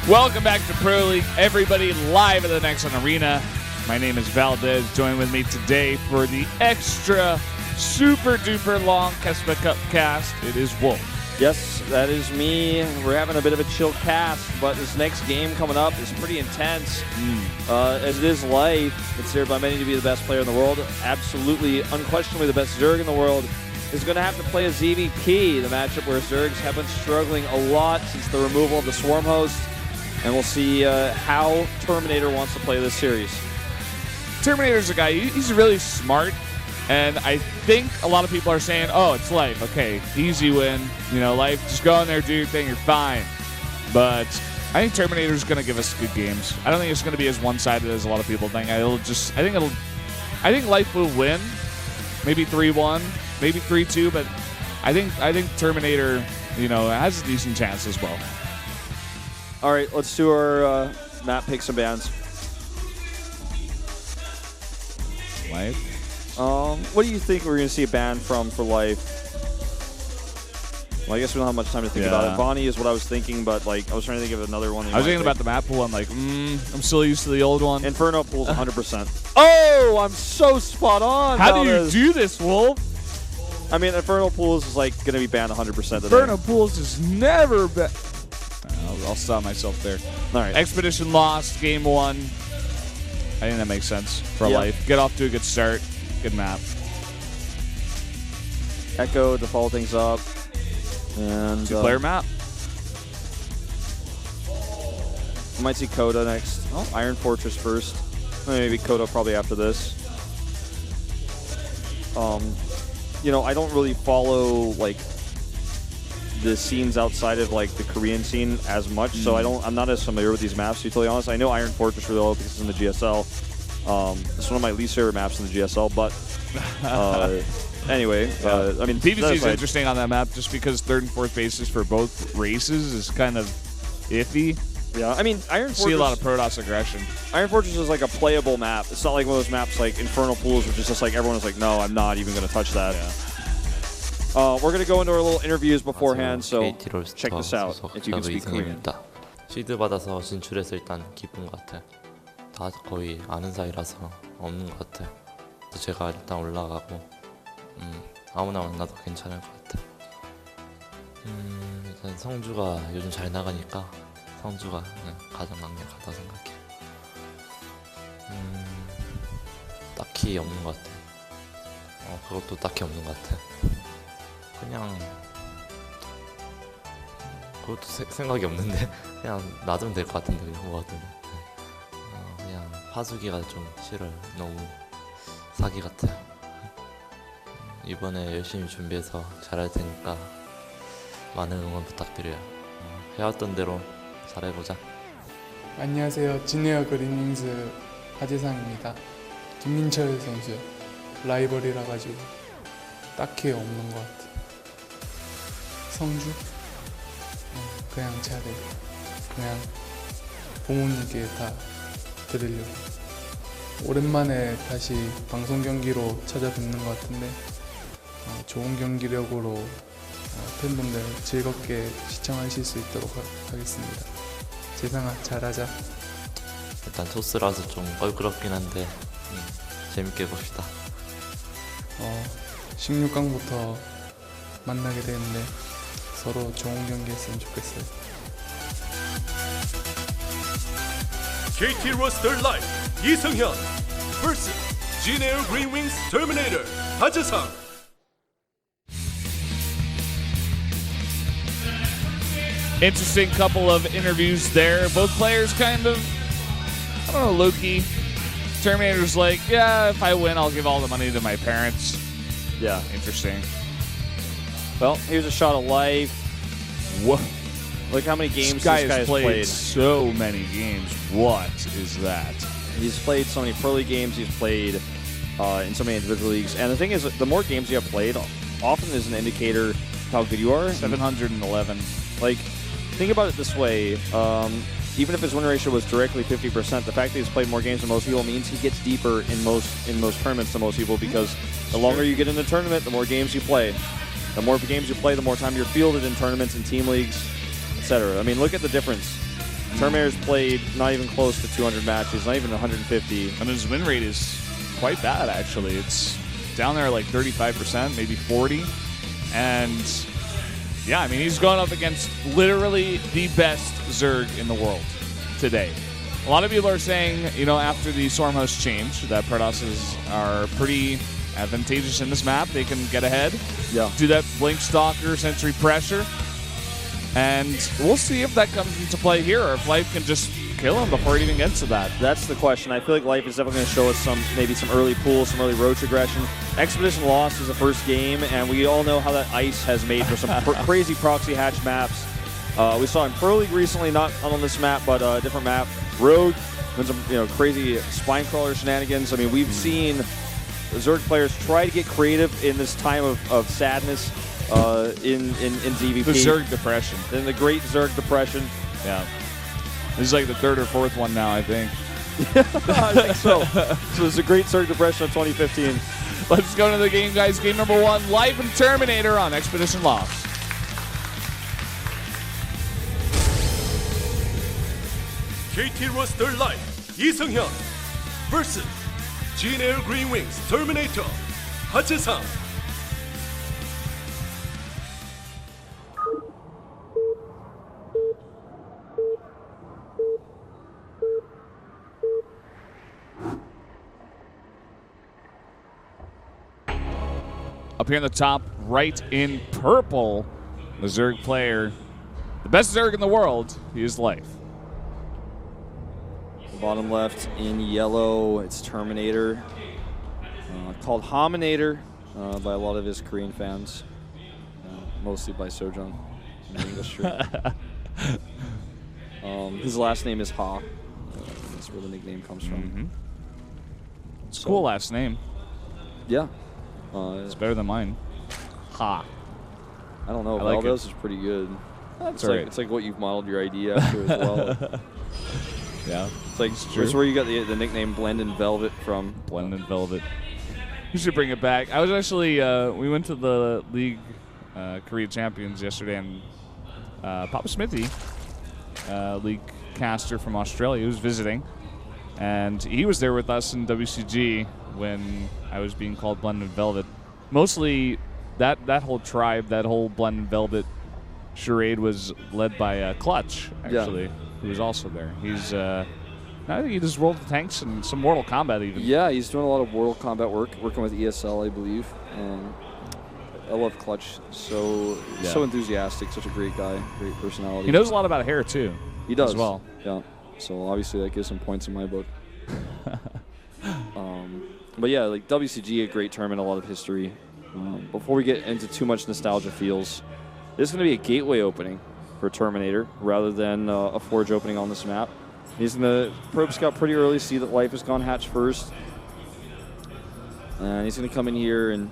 Welcome back to Pro League, everybody, live at the Next One Arena. My name is Valdez. Join with me today for the extra super duper long KeSPA Cup cast. It is Wolf. Yes, that is me. We're having a bit of a chill cast, but this next game coming up is pretty intense. As it is life, considered by many to be the best player in the world, absolutely, unquestionably the best Zerg in the world, is going to have to play a ZVP, the matchup where Zergs have been struggling a lot since the removal of the Swarm host. And we'll see how Terminator wants to play this series. Terminator's a guy, he's really smart, and I think a lot of people are saying, oh, it's life. Okay, easy win. You know, life, just go in there, do your thing, you're fine. But I think Terminator's going to give us good games. I don't think it's going to be as one-sided as a lot of people think. I think life will win, maybe 3-1, maybe 3-2, but I think Terminator, you know, has a decent chance as well. All right, let's do our map picks and bans. Life? What do you think we're going to see a ban from for life? Well, I guess we don't have much time to think about it. Bonnie is what I was thinking, but like I was trying to think of another one. I was thinking about the map pool. I'm like, I'm still used to the old one. Inferno pool's 100%. Oh, I'm so spot on. How do you do this, Wolf? I mean, Inferno pools is like going to be banned 100%. Inferno pools is never banned. I'll stop myself there. All right. Expedition lost game 1. I think that makes sense for life. Get off to a good start. Good map. Echo to follow things up. And 2-player map. I might see Coda next. Oh, Iron Fortress first. Maybe Coda probably after this. You know, I don't really follow like the scenes outside of like the Korean scene as much, so I'm not as familiar with these maps, to be totally honest. I know Iron Fortress really well because it's in the GSL. It's one of my least favorite maps in the GSL, but anyway, I mean, PVC is interesting on that map just because 3rd and 4th bases for both races is kind of iffy. Yeah, I mean, Iron Fortress. See a lot of Protoss aggression. Iron Fortress is like a playable map. It's not like one of those maps like Infernal Pools, which is just like everyone is like, no, I'm not even going to touch that. Yeah. We're going to go into our little interviews beforehand, so check this out if you can speak Korean. 시드 받아서 진출해서 일단 기쁜 것 같아. 다 거의 아는 사이라서 없는 것 같아. 제가 일단 올라가고 아무나 만나도 괜찮을 것 같아. 일단 성주가 요즘 잘 나가니까 성주가 가장 강력하다 생각해. 딱히 없는 것 같아. 그것도 딱히 없는 것 같아. 그냥 그것도 생각이 없는데 그냥 놔두면 될 것 같은데 뭐가든 그냥 파수기가 좀 싫어요. 너무 사기 같아. 이번에 열심히 준비해서 잘할 테니까 많은 응원 부탁드려요. 해왔던 대로 잘해보자. 안녕하세요. 진에어 그리닝스 하재상입니다. 김민철 선수 라이벌이라 가지고 딱히 없는 것 같아. 성주? 그냥 잘해. 그냥 부모님께 다 드리려고. 오랜만에 다시 방송 경기로 찾아뵙는 것 같은데 좋은 경기력으로 팬분들 즐겁게 시청하실 수 있도록 하겠습니다. 재상아 잘하자. 일단 토스라서 좀 껄끄럽긴 한데 재밌게 봅시다. 16강부터 만나게 되는데 서로 좋은 경기 했으면 좋겠어요. KT 로스터 라이브 이승현 vs G-Air Green Wings Terminator 하재상. Interesting couple of interviews there. Both players kind of, I don't know, low-key. Terminator's like, yeah, if I win, I'll give all the money to my parents. Yeah. Interesting. Well, here's a shot of life. Whoa. Look how many games this guy has played. So many games. What is that? He's played so many pro league games. He's played in so many individual leagues. And the thing is, the more games you have played, often is an indicator of how good you are. 711. Like, think about it this way. Even if his win ratio was directly 50%, the fact that he's played more games than most people means he gets deeper in most tournaments than most people, because the longer you get in the tournament, the more games you play. The more games you play, the more time you're fielded in tournaments and team leagues, etc. I mean, look at the difference. Terminator's played not even close to 200 matches, not even 150. And his win rate is quite bad, actually. It's down there like 35%, maybe 40. And yeah, I mean, he's going up against literally the best Zerg in the world today. A lot of people are saying, you know, after the Stormhost change, that Protosses are pretty advantageous in this map. They can get ahead, do that Blink Stalker, Sentry Pressure, and we'll see if that comes into play here, or if Life can just kill him before it even gets to that. That's the question. I feel like Life is definitely going to show us maybe some early pools, some early roach aggression. Expedition lost is the first game, and we all know how that ice has made for some crazy proxy hatch maps. We saw in Pro League recently, not on this map, but a different map. Rogue, and some crazy spine crawler shenanigans. I mean, we've seen Zerg players try to get creative in this time of sadness in DVP. The Zerg Depression. In the Great Zerg Depression. Yeah. This is like the third or fourth one now, I think. I think so. So it's a Great Zerg Depression of 2015. Let's go to the game, guys. Game number 1, Life and Terminator on Expedition Lost. KT roster life 이성현 vs G-Air Green Wings Terminator 하재상. Up here in the top right in purple, the Zerg player, the best Zerg in the world, he is Life. Bottom left in yellow, it's Terminator, called Hominator by a lot of his Korean fans, mostly by Sojung in the English shirt. His last name is Ha. That's where the nickname comes from. It's a cool last name. Yeah. It's better than mine. Ha. I don't know. I like Valdo's is pretty good. That's it's it's like what you've modeled your ID after as well. Yeah. It's like it's where you got the nickname Blendin' Velvet from. Blendin' Velvet. You should bring it back. I was actually, we went to the League Korea Champions yesterday, and Papa Smithy, League caster from Australia, was visiting, and he was there with us in WCG when I was being called Blendin' Velvet. Mostly that whole tribe, that whole Blendin' Velvet charade was led by Clutch, actually, who was also there. He's, I think he does World of Tanks and some Mortal Kombat even. Yeah, he's doing a lot of Mortal Kombat work, working with ESL, I believe. I love Clutch. So enthusiastic, such a great guy, great personality. He knows a lot about hair too. He does as well. Yeah. So obviously that gives some points in my book. But yeah, like WCG, a great tournament, a lot of history. Before we get into too much nostalgia feels, this is going to be a gateway opening for Terminator rather than a Forge opening on this map. He's going to probe scout pretty early, see that Life has gone hatch first. And he's going to come in here and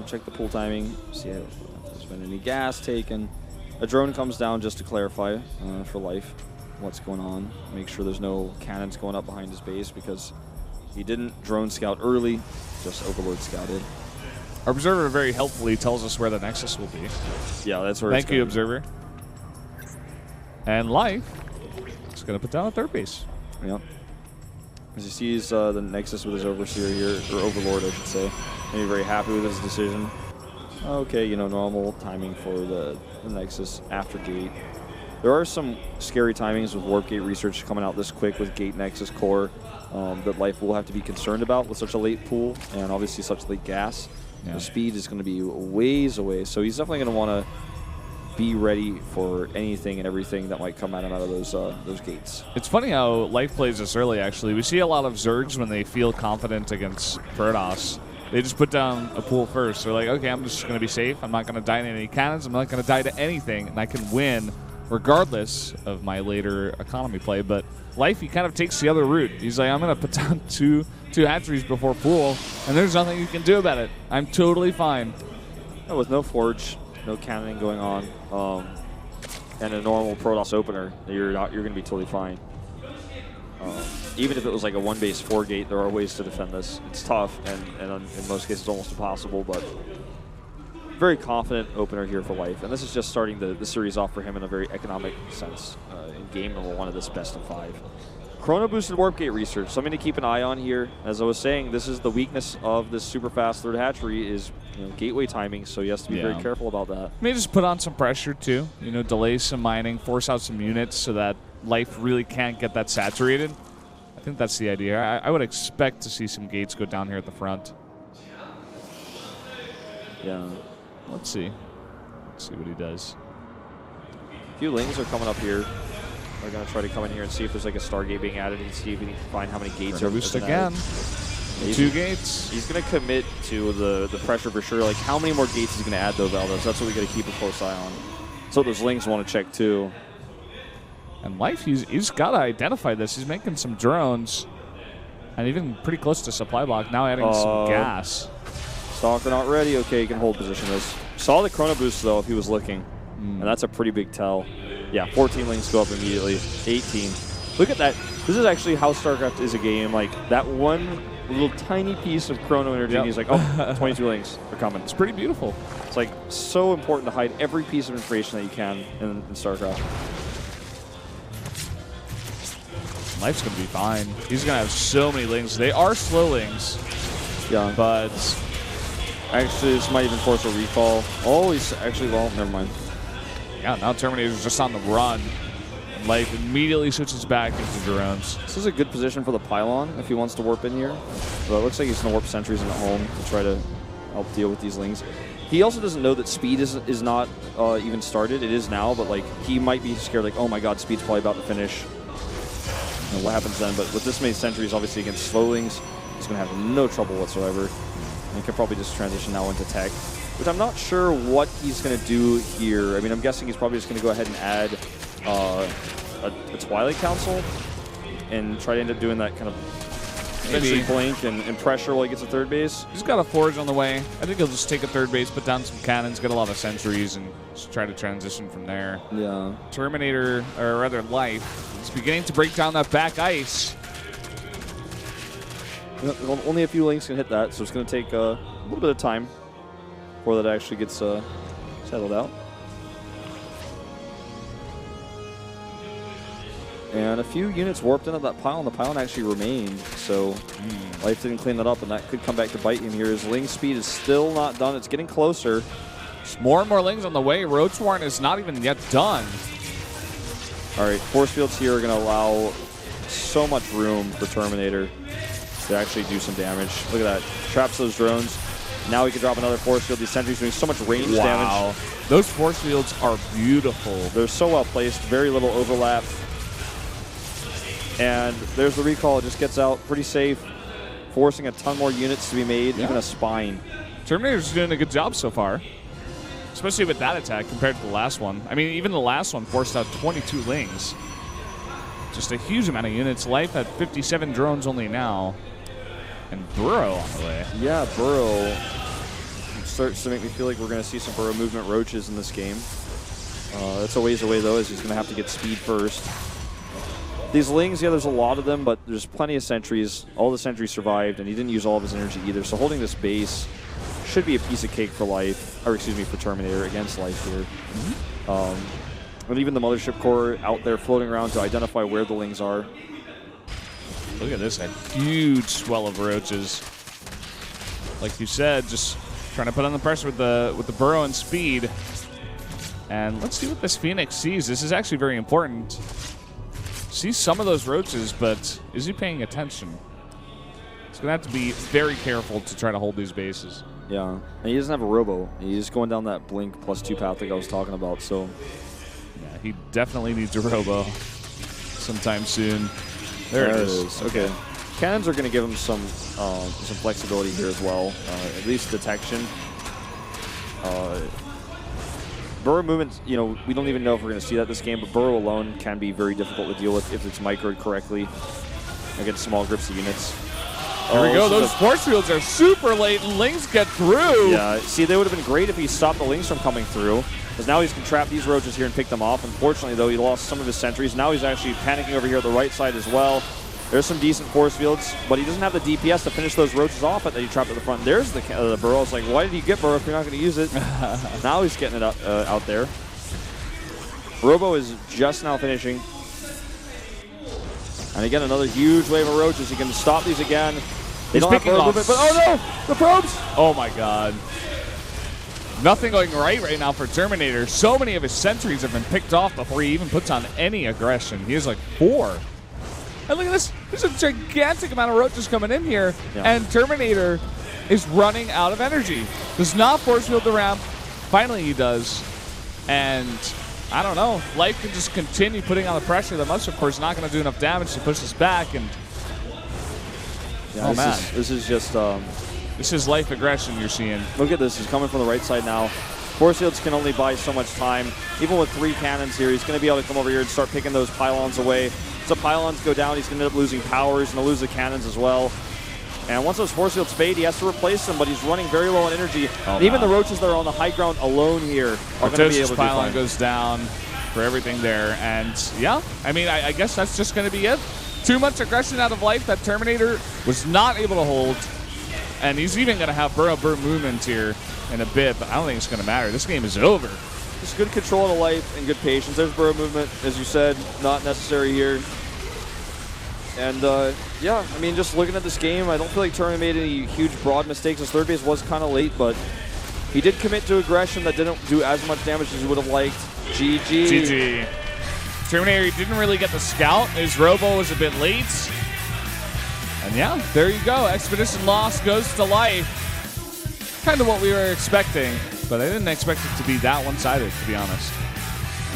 check the pull timing, see if there's been any gas taken. A drone comes down just to clarify for Life what's going on. Make sure there's no cannons going up behind his base because he didn't drone scout early, just Overlord scouted. Our Observer very helpfully tells us where the Nexus will be. Yeah, that's where Thank you, Observer. And Life is going to put down a third base. Yeah. As he sees the Nexus with his Overseer here, or Overlord, I should say, and he's very happy with his decision. Okay, normal timing for the Nexus after Gate. There are some scary timings with Warp Gate research coming out this quick with Gate Nexus Core that Life will have to be concerned about with such a late pool and obviously such late gas. Yeah. The speed is going to be ways away, so he's definitely going to want to be ready for anything and everything that might come at him out of those gates. It's funny how Life plays this early, actually. We see a lot of Zergs when they feel confident against Protoss. They just put down a pool first. They're like, okay, I'm just going to be safe. I'm not going to die to any cannons. I'm not going to die to anything, and I can win regardless of my later economy play. But Life, he kind of takes the other route. He's like, I'm going to put down two hatcheries before pool, and there's nothing you can do about it. I'm totally fine. With no Forge, no cannoning going on, and a normal Protoss opener, you're going to be totally fine. Even if it was like a one-base 4-gate, there are ways to defend this. It's tough, and in most cases almost impossible, but very confident opener here for Life, and this is just starting the series off for him in a very economic sense in game number 1 of this best of 5. Chrono boosted warp gate research, something to keep an eye on here. As I was saying, this is the weakness of this super fast third hatchery is gateway timing, so he has to be very careful about that. May just put on some pressure too, delay some mining, force out some units so that Life really can't get that saturated. I think that's the idea. I would expect to see some gates go down here at the front. Yeah. Let's see. Let's see what he does. A few lings are coming up here. They're going to try to come in here and see if there's like a Stargate being added and see if we can find how many gates are boost again. 2 gates. He's going to commit to the pressure for sure. Like how many more gates he's going to add though, Valdez. That's what we got to keep a close eye on. That's what those lings want to check too. And Life, he's got to identify this. He's making some drones. And even pretty close to supply block. Now adding some gas. Stalker not ready. Okay, he can hold position this. Saw the chrono boost though if he was looking. And that's a pretty big tell. Yeah, 14 lings go up immediately. 18. Look at that. This is actually how StarCraft is a game. Like that one little tiny piece of chrono energy. And he's like, oh, 22 lings are coming. It's pretty beautiful. It's like so important to hide every piece of information that you can in StarCraft. Life's going to be fine. He's going to have so many lings. They are slow lings. Yeah. But actually, this might even force a recall. Oh, he's actually, well, never mind. Yeah, now Terminator's just on the run. And Life immediately switches back into drones. This is a good position for the pylon if he wants to warp in here. But it looks like he's going to warp sentries in at home to try to help deal with these lings. He also doesn't know that speed is not even started. It is now, but like he might be scared like, oh my god, speed's probably about to finish. And what happens then? But with this many sentries, obviously against slowlings, he's going to have no trouble whatsoever. And he can probably just transition now into tech, which I'm not sure what he's going to do here. I mean, I'm guessing he's probably just going to go ahead and add a Twilight Council and try to end up doing that kind of eventually blink and pressure while he gets a third base. He's got a forge on the way. I think he'll just take a third base, put down some cannons, get a lot of sentries, and just try to transition from there. Yeah. Terminator, or rather Life, is beginning to break down that back ice. Only a few links can hit that, so it's going to take a little bit of time before that actually gets settled out. And a few units warped into that pile, and the pylon actually remained. So Life didn't clean that up, and that could come back to bite him here. His ling speed is still not done. It's getting closer. There's more and more lings on the way. Road Swarm is not even yet done. All right, force fields here are going to allow so much room for Terminator to actually do some damage. Look at that. Traps those drones. Now he can drop another force field. These sentries doing so much range damage. Those force fields are beautiful. They're so well placed. Very little overlap. And there's the recall. It just gets out pretty safe, forcing a ton more units to be made, even a spine. Terminator's doing a good job so far, especially with that attack compared to the last one. I mean, even the last one forced out 22 lings. Just a huge amount of units. Life at 57 drones only now. And Burrow on the way. Yeah, Burrow starts to make me feel like we're going to see some Burrow movement roaches in this game. That's a ways away, though, as he's going to have to get speed first. These lings, yeah, there's a lot of them, but there's plenty of sentries. All the sentries survived, and he didn't use all of his energy either. So holding this base should be a piece of cake for Life, or excuse me, for Terminator against Life here. And even the Mothership Core out there floating around to identify where the lings are. Look at this, a huge swell of roaches. Like you said, just trying to put on the pressure with the Burrow and speed. And let's see what this Phoenix sees. This is actually very important. Sees some of those roaches, but is he paying attention? He's going to have to be very careful to try to hold these bases. Yeah, and he doesn't have a robo. He's going down that blink +2 path like I was talking about, so... Yeah, he definitely needs a robo sometime soon. There it is. Okay. Cannons are going to give him some flexibility here as well, at least detection. Burrow movement, you know, we don't even know if we're going to see that this game, but Burrow alone can be very difficult to deal with if it's microed correctly against small groups of units. Here we go. Those force fields are super late, and lings get through. Yeah, see, they would have been great if he stopped the lings from coming through, because now he's can trap these roaches here and pick them off. Unfortunately, though, he lost some of his sentries. Now he's actually panicking over here at the right side as well. There's some decent force fields, but he doesn't have the DPS to finish those roaches off that he trapped at the front. There's the burrow. It's like, why did you get burrow if you're not going to use it? Now he's getting it out there. Robo is just now finishing. And again, another huge wave of roaches. He can stop these again. They don't have burrow movement, but oh no! The probes! Oh my god. Nothing going right now for Terminator. So many of his sentries have been picked off before he even puts on any aggression. He has like 4. And look at this. There's a gigantic amount of roaches coming in here. Yeah. And Terminator is running out of energy. Does not force field the ramp. Finally he does. And I don't know. Life can just continue putting on the pressure. The Must, of course, not going to do enough damage to push this back. And yeah, this is just... this is Life aggression you're seeing. Look at this. He's coming from the right side now. Force fields can only buy so much time. Even with 3 cannons here, he's going to be able to come over here and start picking those pylons away. So pylons go down, he's going to end up losing power. He's going to lose the cannons as well. And once those force fields fade, he has to replace them, but he's running very low on energy. And even the roaches that are on the high ground alone here are going to be able to pylon goes down for everything there. And yeah, I mean, I guess that's just going to be it. Too much aggression out of Life that Terminator was not able to hold. And he's even going to have burrow movement here in a bit, but I don't think it's going to matter. This game is over. Just good control of the Life and good patience. There's burrow movement, as you said, not necessary here. And yeah, I mean, just looking at this game, I don't feel like Terminator made any huge broad mistakes. His third base was kind of late, but he did commit to aggression that didn't do as much damage as he would have liked. GG. GG. Terminator didn't really get the scout. His robo was a bit late. And yeah, there you go. Expedition loss goes to Life. Kind of what we were expecting, but I didn't expect it to be that one-sided, to be honest.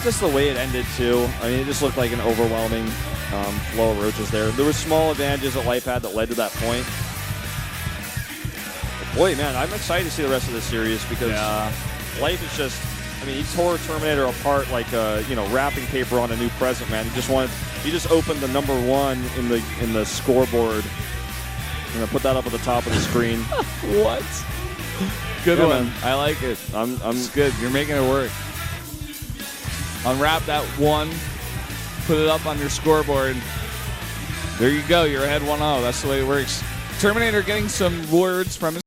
Just the way it ended, too. I mean, it just looked like an overwhelming flow of roaches there. There were small advantages that Life had that led to that point. But boy, man, I'm excited to see the rest of this series because Life is just, I mean, he tore Terminator apart like, you know, wrapping paper on a new present, man. He just opened the number 1 in the scoreboard. I'm gonna put that up at the top of the screen. What? Good one. Man. I like it. It's good. You're making it work. Unwrap that 1. Put it up on your scoreboard. There you go. You're ahead 1-0. That's the way it works. Terminator getting some words from his